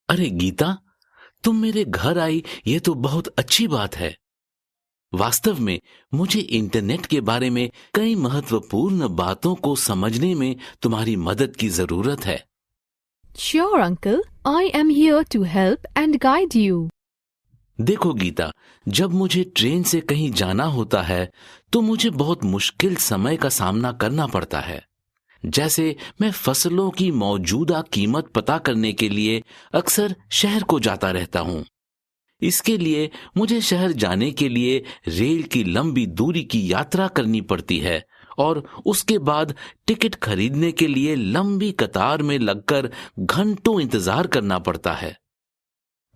अरे गीता, तुम मेरे घर आई, ये तो बहुत अच्छी बात है। वास्तव में मुझे इंटरनेट के बारे में कई महत्वपूर्ण बातों को समझने में तुम्हारी मदद की जरूरत है। Sure, uncle. I am here to help and guide you. देखो गीता, जब मुझे ट्रेन से कहीं जाना होता है तो मुझे बहुत मुश्किल समय का सामना करना पड़ता है। जैसे मैं फसलों की मौजूदा कीमत पता करने के लिए अक्सर शहर को जाता रहता हूँ। इसके लिए मुझे शहर जाने के लिए रेल की लंबी दूरी की यात्रा करनी पड़ती है और उसके बाद टिकट खरीदने के लिए लंबी कतार में लगकर घंटों इंतजार करना पड़ता है।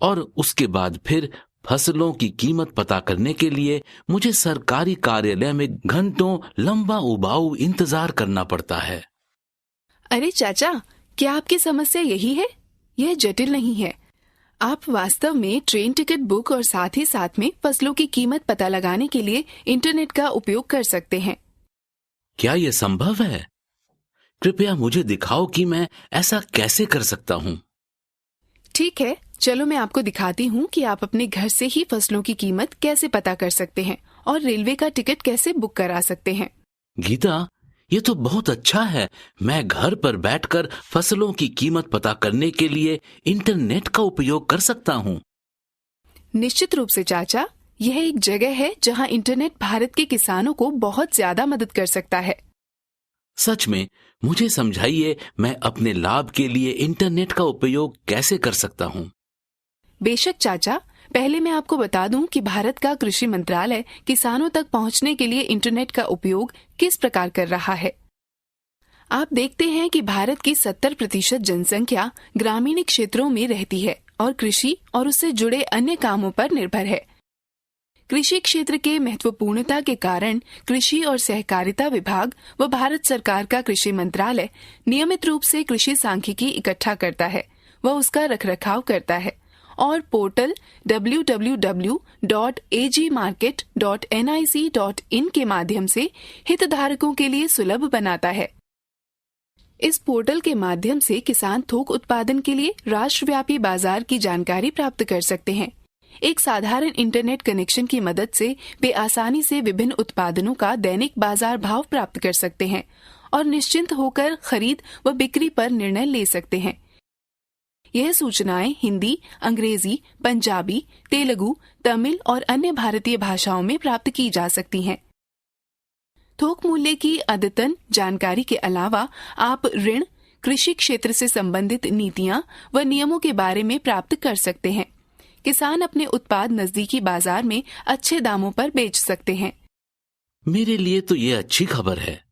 और उसके बाद फिर फसलों की कीमत पता करने के लिए मुझे सरकारी कार्यालय में घंटों लंबा उबाऊ इंतजार करना पड़ता है। अरे चाचा, क्या आपकी समस्या यही है? यह जटिल नहीं है। आप वास्तव में ट्रेन टिकट बुक और साथ ही साथ में फसलों की कीमत पता लगाने के लिए इंटरनेट का उपयोग कर सकते हैं। क्या यह संभव है? कृपया मुझे दिखाओ कि मैं ऐसा कैसे कर सकता हूँ। ठीक है, चलो मैं आपको दिखाती हूँ कि आप अपने घर से ही फसलों की कीमत कैसे पता कर सकते हैं और रेलवे का टिकट कैसे बुक करा सकते हैं। गीता, ये तो बहुत अच्छा है। मैं घर पर बैठकर फसलों की कीमत पता करने के लिए इंटरनेट का उपयोग कर सकता हूँ। निश्चित रूप से चाचा, यह एक जगह है जहाँ इंटरनेट भारत के किसानों को बहुत ज्यादा मदद कर सकता है। सच में, मुझे समझाइए, मैं अपने लाभ के लिए इंटरनेट का उपयोग कैसे कर सकता हूँ। बेशक चाचा, पहले मैं आपको बता दूं कि भारत का कृषि मंत्रालय किसानों तक पहुंचने के लिए इंटरनेट का उपयोग किस प्रकार कर रहा है। आप देखते हैं कि भारत की 70% जनसंख्या ग्रामीण क्षेत्रों में रहती है और कृषि और उससे जुड़े अन्य कामों पर निर्भर है। कृषि क्षेत्र के महत्वपूर्णता के कारण कृषि और सहकारिता विभाग व भारत सरकार का कृषि मंत्रालय नियमित रूप से कृषि सांख्यिकी इकट्ठा करता है व उसका रखरखाव करता है और पोर्टल www.agmarket.nic.in के माध्यम से हितधारकों के लिए सुलभ बनाता है। इस पोर्टल के माध्यम से किसान थोक उत्पादन के लिए राष्ट्रव्यापी बाजार की जानकारी प्राप्त कर सकते हैं। एक साधारण इंटरनेट कनेक्शन की मदद से वे आसानी से विभिन्न उत्पादनों का दैनिक बाजार भाव प्राप्त कर सकते हैं और निश्चिंत होकर खरीद व बिक्री पर निर्णय ले सकते हैं। यह सूचनाएं हिंदी, अंग्रेजी, पंजाबी, तेलुगु, तमिल और अन्य भारतीय भाषाओं में प्राप्त की जा सकती हैं। थोक मूल्य की अद्यतन जानकारी के अलावा आप ऋण, कृषि क्षेत्र से संबंधित नीतियां व नियमों के बारे में प्राप्त कर सकते हैं। किसान अपने उत्पाद नजदीकी बाजार में अच्छे दामों पर बेच सकते हैं। मेरे लिए तो ये अच्छी खबर है।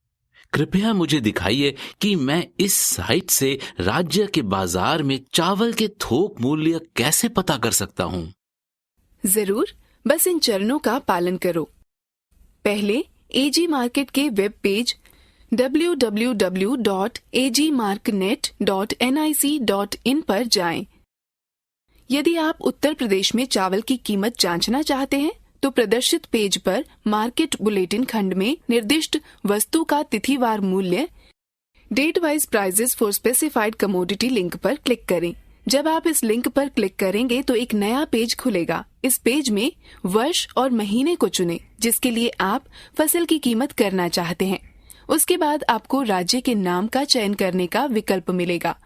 कृपया मुझे दिखाइए कि मैं इस साइट से राज्य के बाजार में चावल के थोक मूल्य कैसे पता कर सकता हूँ। जरूर, बस इन चरणों का पालन करो। पहले एजी मार्केट के वेब पेज www.agmarknet.nic.in पर जाएं। यदि आप उत्तर प्रदेश में चावल की कीमत जांचना चाहते हैं तो प्रदर्शित पेज पर मार्केट बुलेटिन खंड में निर्दिष्ट वस्तु का तिथिवार मूल्य date wise prices for specified commodity link पर क्लिक करें। जब आप इस लिंक पर क्लिक करेंगे तो एक नया पेज खुलेगा। इस पेज में वर्ष और महीने को चुनें जिसके लिए आप फसल की कीमत करना चाहते हैं। उसके बाद आपको राज्य के नाम का चयन करने का विकल्प मिलेगा।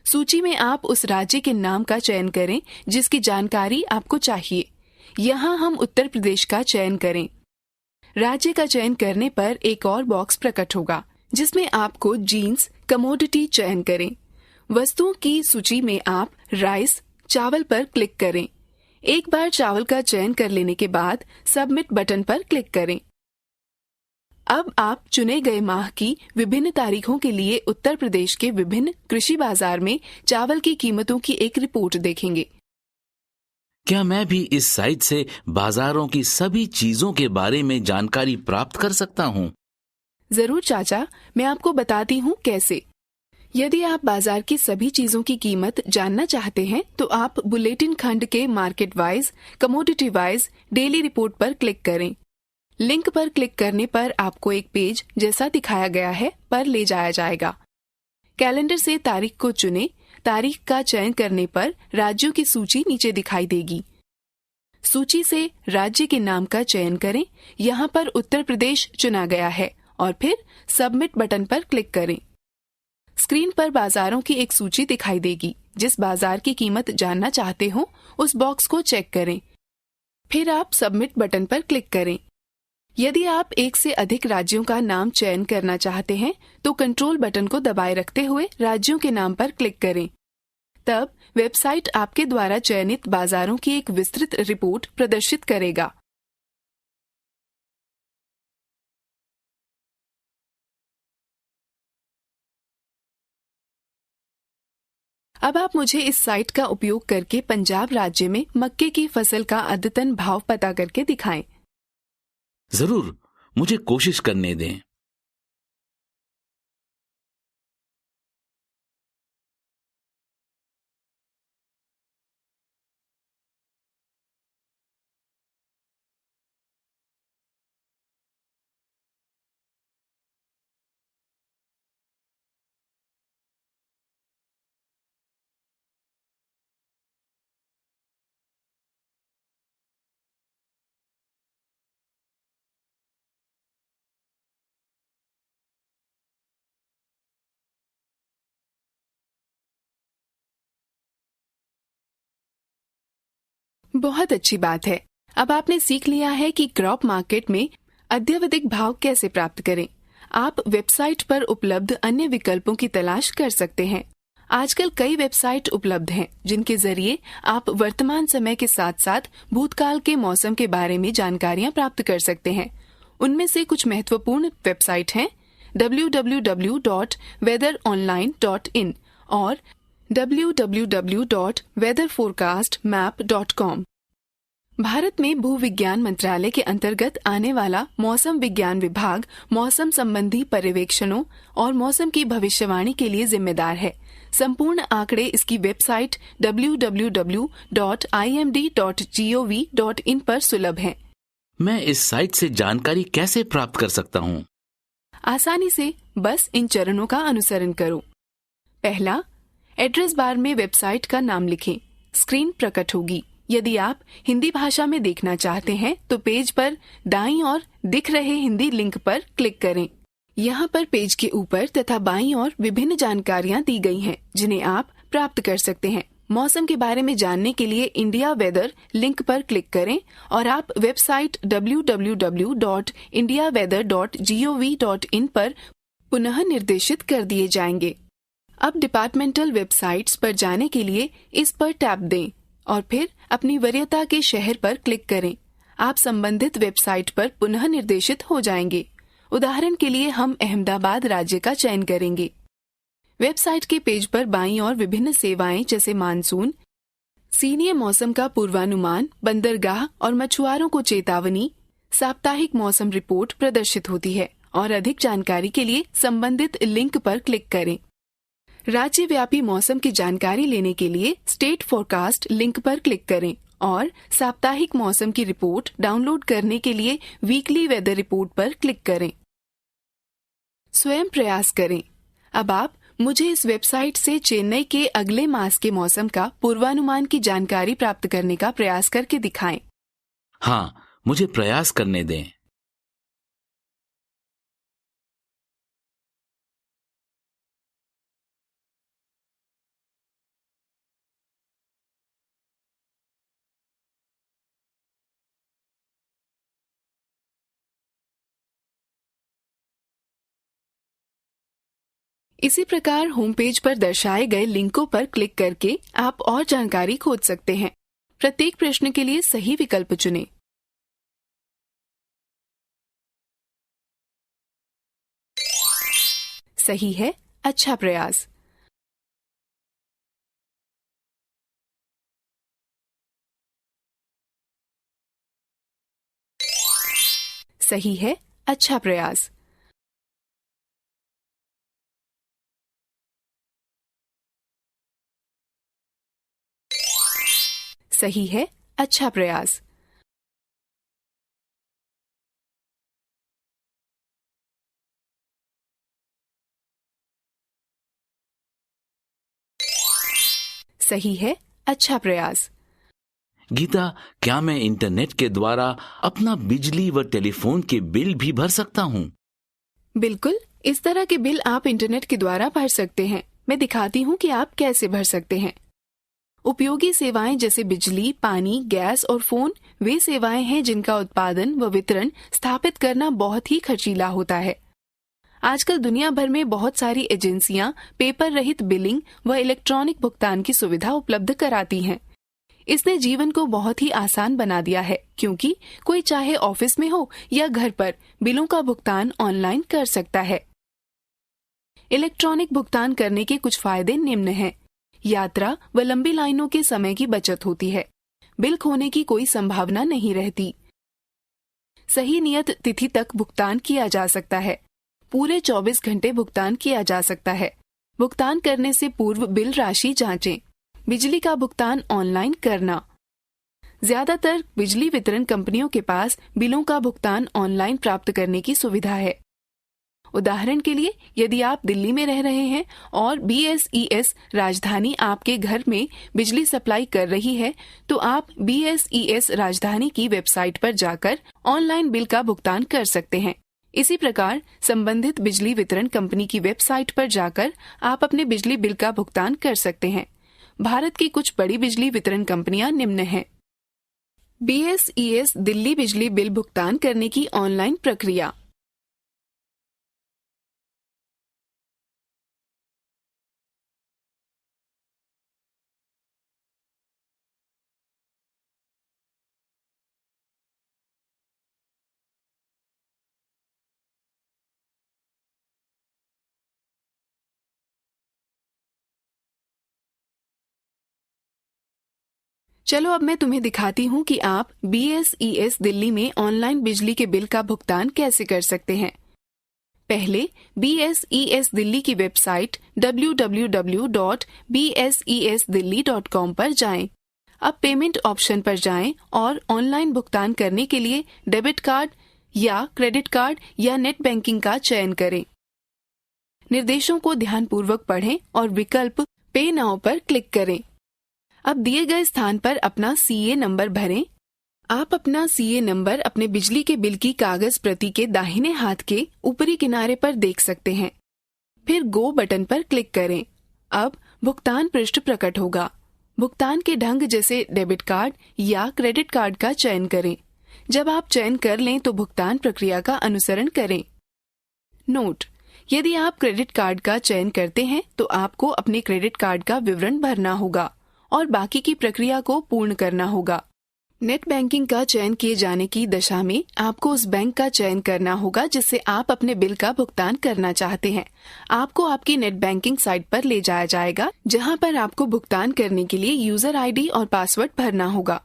सूची में आप उस राज्य के नाम का चयन करें जिसकी जानकारी आपको चाहिए। यहाँ हम उत्तर प्रदेश का चयन करें। राज्य का चयन करने पर एक और बॉक्स प्रकट होगा जिसमें आपको जीन्स कमोडिटी चयन करें। वस्तुओं की सूची में आप राइस चावल पर क्लिक करें। एक बार चावल का चयन कर लेने के बाद सबमिट बटन पर क्लिक करें। अब आप चुने गए माह की विभिन्न तारीखों के लिए उत्तर प्रदेश के विभिन्न कृषि बाजार में चावल की कीमतों की एक रिपोर्ट देखेंगे। क्या मैं भी इस साइट से बाजारों की सभी चीजों के बारे में जानकारी प्राप्त कर सकता हूँ? जरूर चाचा, मैं आपको बताती हूँ कैसे। यदि आप बाजार की सभी चीजों की कीमत जानना चाहते हैं तो आप बुलेटिन खंड के market wise, commodity wise, daily report पर क्लिक करें। लिंक पर क्लिक करने पर आपको एक पेज जैसा दिखाया गया है पर ले जाया जाएगा। कैलेंडर से तारीख को चुनें तारीख का चयन करने पर राज्यों की सूची नीचे दिखाई देगी। सूची से राज्य के नाम का चयन करें। यहाँ पर उत्तर प्रदेश चुना गया है और फिर सबमिट बटन पर क्लिक करें। स्क्रीन पर बाजारों की एक सूची दिखाई देगी। जिस बाजार की कीमत जानना चाहते हो उस बॉक्स को चेक करें। फिर आप सबमिट बटन पर क्लिक करें। यदि आप एक से अधिक राज्यों का नाम चयन करना चाहते हैं तो कंट्रोल बटन को दबाए रखते हुए राज्यों के नाम पर क्लिक करें। तब वेबसाइट आपके द्वारा चयनित बाजारों की एक विस्तृत रिपोर्ट प्रदर्शित करेगा। अब आप मुझे इस साइट का उपयोग करके पंजाब राज्य में मक्के की फसल का अद्यतन भाव पता करके दिखाएं। जरूर, मुझे कोशिश करने दें। बहुत अच्छी बात है। अब आपने सीख लिया है कि क्रॉप मार्केट में अद्यावधिक भाव कैसे प्राप्त करें। आप वेबसाइट पर उपलब्ध अन्य विकल्पों की तलाश कर सकते हैं। आजकल कई वेबसाइट उपलब्ध हैं जिनके जरिए आप वर्तमान समय के साथ साथ भूतकाल के मौसम के बारे में जानकारियां प्राप्त कर सकते हैं। उनमें से कुछ महत्वपूर्ण वेबसाइट हैं www.weatheronline.in और www.weatherforecastmap.com। भारत में भूविज्ञान मंत्रालय के अंतर्गत आने वाला मौसम विज्ञान विभाग मौसम संबंधी पर्यवेक्षणों और मौसम की भविष्यवाणी के लिए जिम्मेदार है। संपूर्ण आंकड़े इसकी वेबसाइट www.imd.gov.in पर सुलभ हैं। मैं इस साइट से जानकारी कैसे प्राप्त कर सकता हूँ? आसानी से बस इन चरणों का अनुसरण करो। पहला, एड्रेस बार में वेबसाइट का नाम लिखें। स्क्रीन प्रकट होगी। यदि आप हिंदी भाषा में देखना चाहते हैं तो पेज पर दाईं ओर दिख रहे हिंदी लिंक पर क्लिक करें। यहाँ पर पेज के ऊपर तथा बाईं ओर विभिन्न जानकारियाँ दी गई हैं जिन्हें आप प्राप्त कर सकते हैं। मौसम के बारे में जानने के लिए इंडिया वेदर लिंक पर क्लिक करें और आप वेबसाइट www.indiaweather.gov.in पर पुनः निर्देशित कर दिए जाएंगे। अब डिपार्टमेंटल वेबसाइट्स पर जाने के लिए इस पर टैप दें और फिर अपनी वरीयता के शहर पर क्लिक करें। आप संबंधित वेबसाइट पर पुनः निर्देशित हो जाएंगे। उदाहरण के लिए हम अहमदाबाद राज्य का चयन करेंगे। वेबसाइट के पेज पर बाईं ओर विभिन्न सेवाएं जैसे मानसून, सीनियर मौसम का पूर्वानुमान, बंदरगाह और मछुआरों को चेतावनी, साप्ताहिक मौसम रिपोर्ट प्रदर्शित होती है और अधिक जानकारी के लिए संबंधित लिंक पर क्लिक करें। राज्यव्यापी मौसम की जानकारी लेने के लिए स्टेट फोरकास्ट लिंक पर क्लिक करें और साप्ताहिक मौसम की रिपोर्ट डाउनलोड करने के लिए वीकली वेदर रिपोर्ट पर क्लिक करें। स्वयं प्रयास करें। अब आप मुझे इस वेबसाइट से चेन्नई के अगले मास के मौसम का पूर्वानुमान की जानकारी प्राप्त करने का प्रयास करके दिखाएं। हाँ, मुझे प्रयास करने दें। इसी प्रकार होम पेज पर दर्शाए गए लिंकों पर क्लिक करके आप और जानकारी खोज सकते हैं। प्रत्येक प्रश्न के लिए सही विकल्प चुनें। सही है, अच्छा प्रयास। सही है, अच्छा प्रयास। सही है, अच्छा प्रयास। सही है, अच्छा प्रयास। गीता, क्या मैं इंटरनेट के द्वारा अपना बिजली व टेलीफोन के बिल भी भर सकता हूँ? बिल्कुल, इस तरह के बिल आप इंटरनेट के द्वारा भर सकते हैं। मैं दिखाती हूँ कि आप कैसे भर सकते हैं। उपयोगी सेवाएं जैसे बिजली, पानी, गैस और फोन वे सेवाएं हैं जिनका उत्पादन व वितरण स्थापित करना बहुत ही खर्चीला होता है। आजकल दुनिया भर में बहुत सारी एजेंसियां पेपर रहित बिलिंग व इलेक्ट्रॉनिक भुगतान की सुविधा उपलब्ध कराती हैं। इसने जीवन को बहुत ही आसान बना दिया है, क्योंकि कोई चाहे ऑफिस में हो या घर पर बिलों का भुगतान ऑनलाइन कर सकता है। इलेक्ट्रॉनिक भुगतान करने के कुछ फायदे निम्न हैं। यात्रा व लंबी लाइनों के समय की बचत होती है। बिल खोने की कोई संभावना नहीं रहती। सही नियत तिथि तक भुगतान किया जा सकता है। पूरे 24 घंटे भुगतान किया जा सकता है। भुगतान करने से पूर्व बिल राशि जांचें। बिजली का भुगतान ऑनलाइन करना। ज्यादातर बिजली वितरण कंपनियों के पास बिलों का भुगतान ऑनलाइन प्राप्त करने की सुविधा है। उदाहरण के लिए, यदि आप दिल्ली में रह रहे हैं और BSES राजधानी आपके घर में बिजली सप्लाई कर रही है, तो आप BSES राजधानी की वेबसाइट पर जाकर ऑनलाइन बिल का भुगतान कर सकते हैं। इसी प्रकार संबंधित बिजली वितरण कंपनी की वेबसाइट पर जाकर आप अपने बिजली बिल का भुगतान कर सकते हैं। भारत की कुछ बड़ी बिजली वितरण कंपनियां निम्न हैं। BSES दिल्ली बिजली बिल भुगतान करने की ऑनलाइन प्रक्रिया। चलो अब मैं तुम्हें दिखाती हूँ कि आप BSES दिल्ली में ऑनलाइन बिजली के बिल का भुगतान कैसे कर सकते हैं। पहले BSES दिल्ली की वेबसाइट www.bsesdelhi.com पर जाएं। अब पेमेंट ऑप्शन पर जाएं और ऑनलाइन भुगतान करने के लिए डेबिट कार्ड या क्रेडिट कार्ड या नेट बैंकिंग का चयन करें। निर्देशों को ध्यानपूर्वक पढ़ें और विकल्प पे नाउ पर क्लिक करें। अब दिए गए स्थान पर अपना CA नंबर भरें। आप अपना CA नंबर अपने बिजली के बिल की कागज प्रति के दाहिने हाथ के ऊपरी किनारे पर देख सकते हैं। फिर गो बटन पर क्लिक करें। अब भुगतान पृष्ठ प्रकट होगा। भुगतान के ढंग जैसे डेबिट कार्ड या क्रेडिट कार्ड का चयन करें। जब आप चयन कर लें तो भुगतान प्रक्रिया का अनुसरण करें। नोट: यदि आप क्रेडिट कार्ड का चयन करते हैं तो आपको अपने क्रेडिट कार्ड का विवरण भरना होगा और बाकी की प्रक्रिया को पूर्ण करना होगा। नेट बैंकिंग का चयन किए जाने की दशा में आपको उस बैंक का चयन करना होगा जिससे आप अपने बिल का भुगतान करना चाहते हैं। आपको आपकी नेट बैंकिंग साइट पर ले जाया जाएगा, जहां पर आपको भुगतान करने के लिए यूजर ID और पासवर्ड भरना होगा।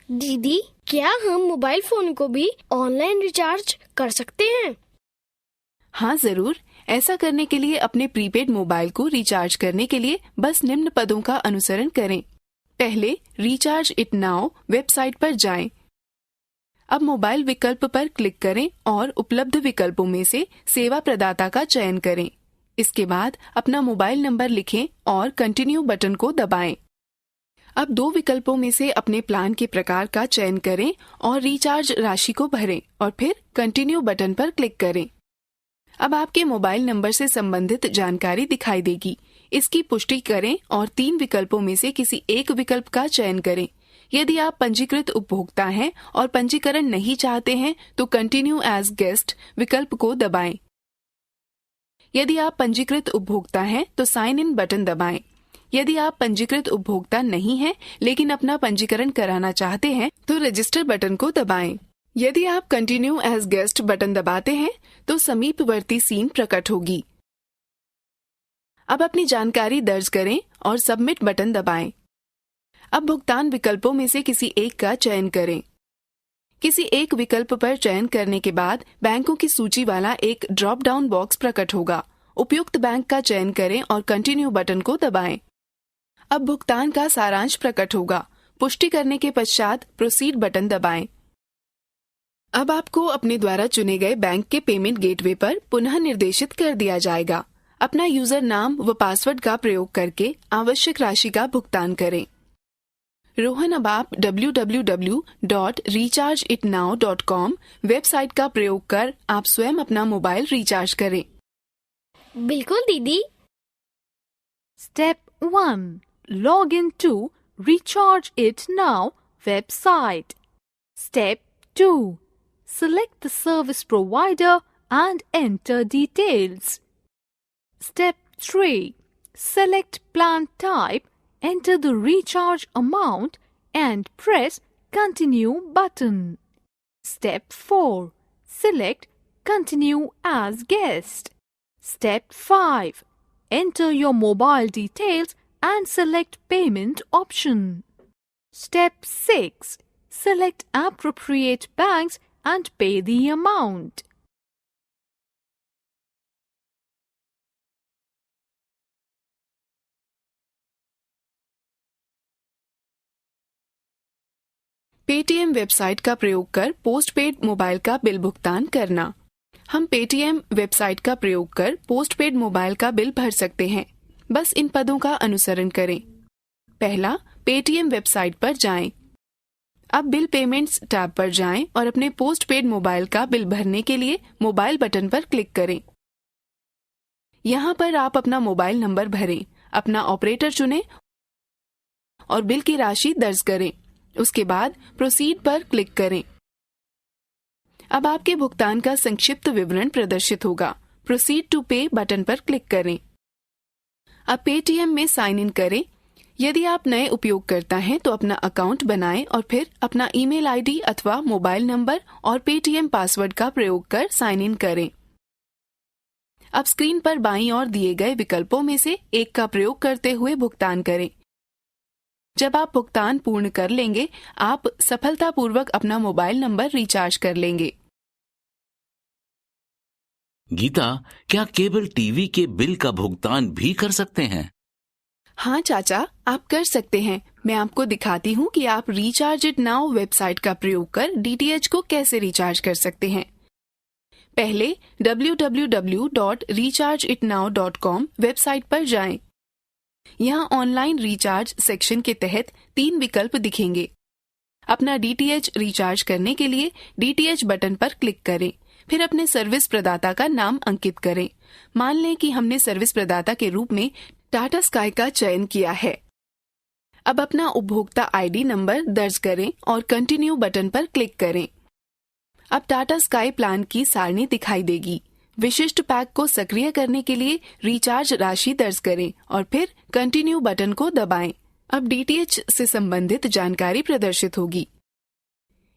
दीदी, क्या हम मोबाइल फोन को भी ऑनलाइन रिचार्ज कर सकते हैं? हाँ जरूर। ऐसा करने के लिए अपने प्रीपेड मोबाइल को रिचार्ज करने के लिए बस निम्न पदों का अनुसरण करें। पहले रिचार्ज इट नाउ वेबसाइट पर जाएं। अब मोबाइल विकल्प पर क्लिक करें और उपलब्ध विकल्पों में से सेवा प्रदाता का चयन करें। इसके बाद अपना मोबाइल नंबर लिखें और कंटिन्यू बटन को दबाएं। अब दो विकल्पों में से अपने प्लान के प्रकार का चयन करें और रिचार्ज राशि को भरें और फिर कंटिन्यू बटन पर क्लिक करें। अब आपके मोबाइल नंबर से संबंधित जानकारी दिखाई देगी। इसकी पुष्टि करें और 3 विकल्पों में से किसी एक विकल्प का चयन करें। यदि आप पंजीकृत उपभोक्ता हैं और पंजीकरण नहीं चाहते हैं तो कंटिन्यू एज गेस्ट विकल्प को दबाएं। यदि आप पंजीकृत उपभोक्ता हैं तो साइन इन बटन दबाएं। यदि आप पंजीकृत उपभोक्ता नहीं हैं लेकिन अपना पंजीकरण कराना चाहते हैं तो रजिस्टर बटन को दबाएं। यदि आप कंटिन्यू एज गेस्ट बटन दबाते हैं तो समीपवर्ती सीन प्रकट होगी। अब अपनी जानकारी दर्ज करें और सबमिट बटन दबाएं। अब भुगतान विकल्पों में से किसी एक का चयन करें। किसी एक विकल्प पर चयन करने के बाद बैंकों की सूची वाला एक ड्रॉप डाउन बॉक्स प्रकट होगा। उपयुक्त बैंक का चयन करें और कंटिन्यू बटन को दबाएं। अब भुगतान का सारांश प्रकट होगा। पुष्टि करने के पश्चात प्रोसीड बटन दबाएं। अब आपको अपने द्वारा चुने गए बैंक के पेमेंट गेटवे पर पुनः निर्देशित कर दिया जाएगा। अपना यूजर नाम व पासवर्ड का प्रयोग करके आवश्यक राशि का भुगतान करें। रोहन, अब आप www.rechargeitnow.com वेबसाइट का प्रयोग कर आप स्वयं अपना मोबाइल रिचार्ज करें। बिल्कुल दीदी। Step 1. Log in to Recharge It Now website. Step 2. Select the service provider and enter details. Step 3. Select plan type, enter the recharge amount and press Continue button. Step 4. Select Continue as guest. Step 5. Enter your mobile details and select payment option. Step 6. Select appropriate banks and pay the amount. Paytm website का प्रयोग कर postpaid mobile का bill भुगतान करना। हम Paytm website का प्रयोग कर पोस्टपेड मोबाइल का बिल भर सकते हैं। बस इन पदों का अनुसरण करें। पहला, पेटीएम वेबसाइट पर जाएं। अब बिल पेमेंट्स टैब पर जाएं और अपने पोस्टपेड मोबाइल का बिल भरने के लिए मोबाइल बटन पर क्लिक करें। यहाँ पर आप अपना मोबाइल नंबर भरें, अपना ऑपरेटर चुनें और बिल की राशि दर्ज करें। उसके बाद प्रोसीड पर क्लिक करें। अब आपके भुगतान का संक्षिप्त विवरण प्रदर्शित होगा। प्रोसीड टू पे बटन पर क्लिक करें। अब पेटीएम में साइन इन करें। यदि आप नए उपयोगकर्ता हैं तो अपना अकाउंट बनाएं और फिर अपना ईमेल आईडी अथवा मोबाइल नंबर और पेटीएम पासवर्ड का प्रयोग कर साइन इन करें। अब स्क्रीन पर बाईं ओर दिए गए विकल्पों में से एक का प्रयोग करते हुए भुगतान करें। जब आप भुगतान पूर्ण कर लेंगे, आप सफलतापूर्वक अपना मोबाइल नंबर रिचार्ज कर लेंगे। गीता, क्या केबल टीवी के बिल का भुगतान भी कर सकते हैं? हाँ चाचा, आप कर सकते हैं। मैं आपको दिखाती हूँ कि आप रिचार्ज इट नाउ वेबसाइट का प्रयोग कर डीटीएच को कैसे रिचार्ज कर सकते हैं। पहले www.rechargeitnow.com वेबसाइट पर जाएं। यहाँ ऑनलाइन रिचार्ज सेक्शन के तहत 3 विकल्प दिखेंगे। अपना डीटीएच रिचार्ज करने के लिए डीटीएच बटन पर क्लिक करें, फिर अपने सर्विस प्रदाता का नाम अंकित करें। मान लें कि हमने सर्विस प्रदाता के रूप में टाटा स्काई का चयन किया है। अब अपना उपभोक्ता आईडी नंबर दर्ज करें और कंटिन्यू बटन पर क्लिक करें। अब टाटा स्काई प्लान की सारणी दिखाई देगी। विशिष्ट पैक को सक्रिय करने के लिए रिचार्ज राशि दर्ज करें और फिर कंटिन्यू बटन को दबाएं। अब डीटीएच से संबंधित जानकारी प्रदर्शित होगी।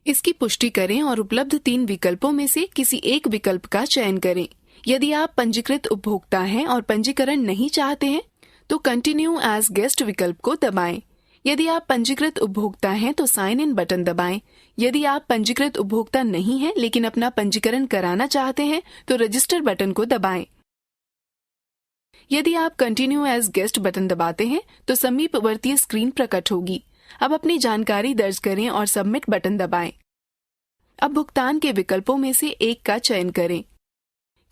इसकी पुष्टि करें और उपलब्ध 3 विकल्पों में से किसी एक विकल्प का चयन करें। यदि आप पंजीकृत उपभोक्ता हैं और पंजीकरण नहीं चाहते हैं तो कंटिन्यू एज गेस्ट विकल्प को दबाएं। यदि आप पंजीकृत उपभोक्ता हैं तो साइन इन बटन दबाएं। यदि आप पंजीकृत उपभोक्ता नहीं हैं लेकिन अपना पंजीकरण कराना चाहते हैं तो रजिस्टर बटन को दबाएं। यदि आप कंटिन्यू एज गेस्ट बटन दबाते हैं तो समीपवर्ती स्क्रीन प्रकट होगी। अब अपनी जानकारी दर्ज करें और सबमिट बटन दबाएं। अब भुगतान के विकल्पों में से एक का चयन करें।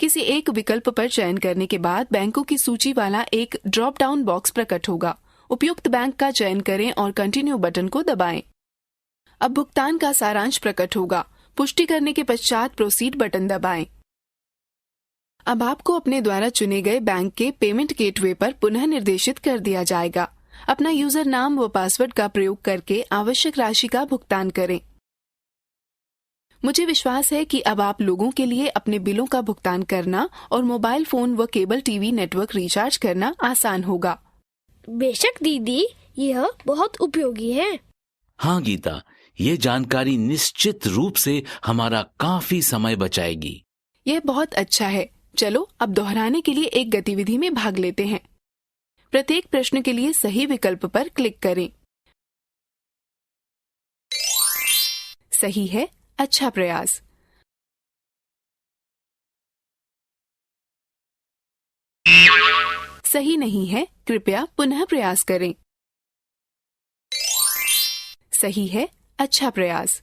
किसी एक विकल्प पर चयन करने के बाद बैंकों की सूची वाला एक ड्रॉप डाउन बॉक्स प्रकट होगा। उपयुक्त बैंक का चयन करें और कंटिन्यू बटन को दबाएं। अब भुगतान का सारांश प्रकट होगा। पुष्टि करने के पश्चात प्रोसीड बटन दबाएं। अब आपको अपने द्वारा चुने गए बैंक के पेमेंट गेटवे पर पुनः निर्देशित कर दिया जाएगा। अपना यूजर नाम व पासवर्ड का प्रयोग करके आवश्यक राशि का भुगतान करें। मुझे विश्वास है कि अब आप लोगों के लिए अपने बिलों का भुगतान करना और मोबाइल फोन व केबल टीवी नेटवर्क रिचार्ज करना आसान होगा। बेशक दीदी, यह बहुत उपयोगी है। हाँ गीता, ये जानकारी निश्चित रूप से हमारा काफी समय बचाएगी। यह बहुत अच्छा है। चलो अब दोहराने के लिए एक गतिविधि में भाग लेते हैं। प्रत्येक प्रश्न के लिए सही विकल्प पर क्लिक करें। सही है, अच्छा प्रयास। सही नहीं है, कृपया पुनः प्रयास करें। सही है, अच्छा प्रयास।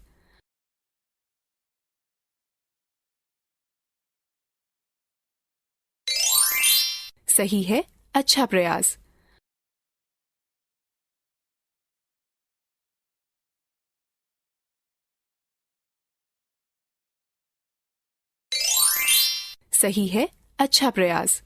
सही है, अच्छा प्रयास। सही है, अच्छा प्रयास।